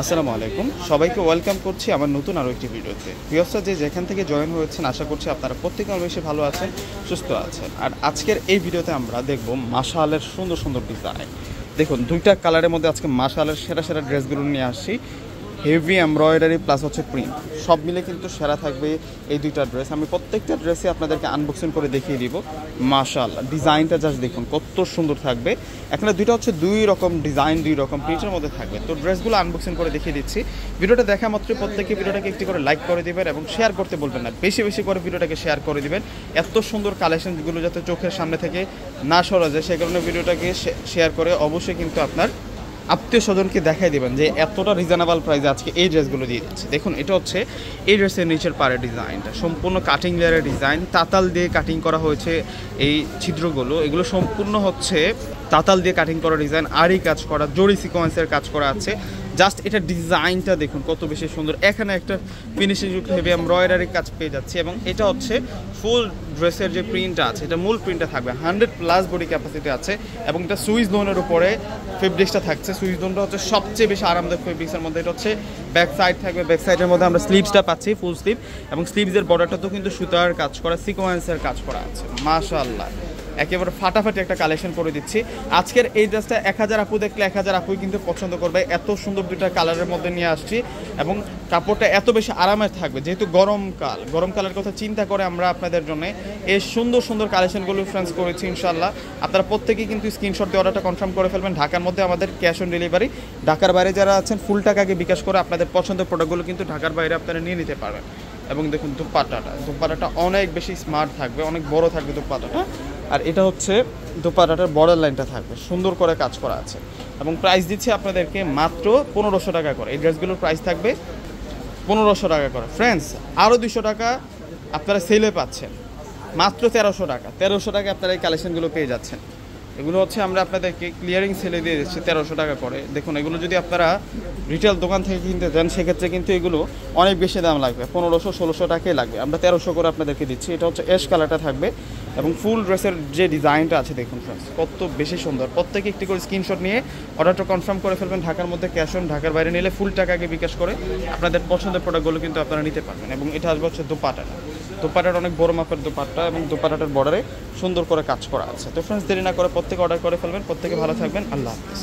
আসসালামু আলাইকুম, সবাইকে ওয়েলকাম করছি আমার নতুন আরও একটি ভিডিওতে। ভিউয়ার্সরা যে যেখান থেকে জয়েন হয়েছেন, আশা করছি আপনারা প্রত্যেকে অনেক বেশি ভালো আছেন, সুস্থ আছেন। আর আজকের এই ভিডিওতে আমরা দেখব মাশাআল্লাহর সুন্দর সুন্দর ডিজাইন। দেখুন, দুইটা কালারের মধ্যে আজকে মাশাআল্লাহর সেরা সেরা ড্রেসগুলো নিয়ে আসছি। হেভি এমব্রয়ডারি প্লাস হচ্ছে প্রিন্ট, সব মিলে কিন্তু সেরা থাকবে এই দুইটা ড্রেস। আমি প্রত্যেকটা ড্রেসে আপনাদেরকে আনবক্সিং করে দেখিয়ে দিব। মাশাআল্লাহ, ডিজাইনটা জাস্ট দেখুন কত সুন্দর থাকবে। এখানে দুইটা হচ্ছে দুই রকম ডিজাইন, দুই রকম প্রিন্টের মধ্যে থাকবে। তো ড্রেসগুলো আনবক্সিং করে দেখিয়ে দিচ্ছি। ভিডিওটা দেখা মাত্রই প্রত্যেকে ভিডিওটাকে একটি করে লাইক করে দিবেন এবং শেয়ার করতে বলবেন না, বেশি বেশি করে ভিডিওটাকে শেয়ার করে দিবেন। এত সুন্দর কালেকশনগুলো যাতে চোখের সামনে থেকে না সরা যায়, সে কারণে ভিডিওটাকে শেয়ার করে অবশ্যই কিন্তু আপনার আত্মীয় স্বজনকে দেখাই দেবেন যে এতটা রিজনেবল প্রাইসে আজকে এই ড্রেসগুলো দিয়ে দিচ্ছে। দেখুন, এটা হচ্ছে এই ড্রেসের নিচের পাড়ের ডিজাইনটা, সম্পূর্ণ কাটিং লেয়ারের ডিজাইন, তাতাল দিয়ে কাটিং করা হয়েছে। এই ছিদ্রগুলো এগুলো সম্পূর্ণ হচ্ছে তাতাল দিয়ে কাটিং করা ডিজাইন, আরই কাজ করা, জরি সিকোয়েন্সের কাজ করা আছে। জাস্ট এটা ডিজাইনটা দেখুন কত বেশি সুন্দর। এখানে একটা ফিনিশিং যুক্ত হেভি এমব্রয়ডারি কাজ পেয়ে যাচ্ছে এবং এটা হচ্ছে ফুল ড্রেসের যে প্রিন্টটা আছে, এটা মূল প্রিন্টটা থাকবে। 100+ বডি ক্যাপাসিটি আছে এবং এটা সুইস লোনের উপরে ফেব্রিক্সটা থাকছে। সুইস লোনটা হচ্ছে সবচেয়ে বেশি আরামদায়ক ফেব্রিক্সের মধ্যে। এটা হচ্ছে ব্যাক সাইড থাকবে, ব্যাক সাইডের মধ্যে আমরা স্লিভসটা পাচ্ছি, ফুল স্লিভ, এবং স্লিভসের বর্ডারটাতেও কিন্তু সুতার কাজ করা, সিকোয়েন্সের কাজ করা আছে। মাশাআল্লাহ, একেবারে ফাটাফাটি একটা কালেকশন করে দিচ্ছি। আজকের এই ড্রেসটা 1000 আপু দেখলে 1000 আপুই কিন্তু পছন্দ করবে। এত সুন্দর দুইটা কালারের মধ্যে নিয়ে আসছি এবং কাপড়টা এত বেশি আরামের থাকবে। যেহেতু গরমকালের কথা চিন্তা করে আমরা আপনাদের জন্য এই সুন্দর সুন্দর কালেকশনগুলো ফ্রেন্ডস করেছি। ইনশাল্লাহ আপনারা প্রত্যেকেই কিন্তু স্ক্রিনশট দিয়ে অর্ডারটা কনফার্ম করে ফেলবেন। ঢাকার মধ্যে আমাদের ক্যাশ অন ডেলিভারি, ঢাকার বাইরে যারা আছেন ফুল টাকাকে বিকাশ করে আপনাদের পছন্দের প্রোডাক্টগুলো কিন্তু ঢাকার বাইরে আপনারা নিয়ে নিতে পারবেন। এবং দেখুন দুপাট্টাটা অনেক বেশি স্মার্ট থাকবে, অনেক বড় থাকবে দুপাট্টাটা। আর এটা হচ্ছে দুপাট্টাটার বর্ডার লাইনটা থাকবে, সুন্দর করে কাজ করা আছে এবং প্রাইস দিচ্ছি আপনাদেরকে মাত্র 1500 টাকা করে। এই ড্রেসগুলোর প্রাইস থাকবে 1500 টাকা করে। ফ্রেন্ডস, আরও 200 টাকা আপনারা সেলে পাচ্ছেন, মাত্র 1300 টাকা। 1300 টাকা আপনারা এই কালেকশনগুলো পেয়ে যাচ্ছেন। এগুলো হচ্ছে আমরা আপনাদেরকে ক্লিয়ারিং সেলে দিয়ে দিচ্ছি 1300 টাকা করে। দেখুন, এগুলো যদি আপনারা রিটেল দোকান থেকে কিনতে চান সেক্ষেত্রে কিন্তু এগুলো অনেক বেশি দাম লাগবে, 1500-1600 টাকাই লাগবে। আমরা 1300 করে আপনাদেরকে দিচ্ছি। এটা হচ্ছে অ্যাশ কালারটা থাকবে এবং ফুল ড্রেসের যে ডিজাইনটা আছে দেখুন ফ্রেন্ডস কত বেশি সুন্দর। প্রত্যেকে একটি করে স্ক্রিনশট নিয়ে অর্ডারটা কনফার্ম করে ফেলবেন। ঢাকার মধ্যে ক্যাশ অন, ঢাকার বাইরে নিলে ফুল টাকাকে বিকাশ করে আপনাদের পছন্দের প্রোডাক্টগুলো কিন্তু আপনারা নিতে পারবেন। এবং এটা আসবে হচ্ছে দোপাট্টাটা অনেক বড় মাপের দোপাট্টা এবং দোপাট্টাটার বর্ডারে সুন্দর করে কাজ করা আছে। তো ফ্রেন্ডস, দেরি না করে প্রত্যেকে অর্ডার করে ফেলবেন। প্রত্যেকে ভালো থাকবেন। আল্লাহ হাফেজ।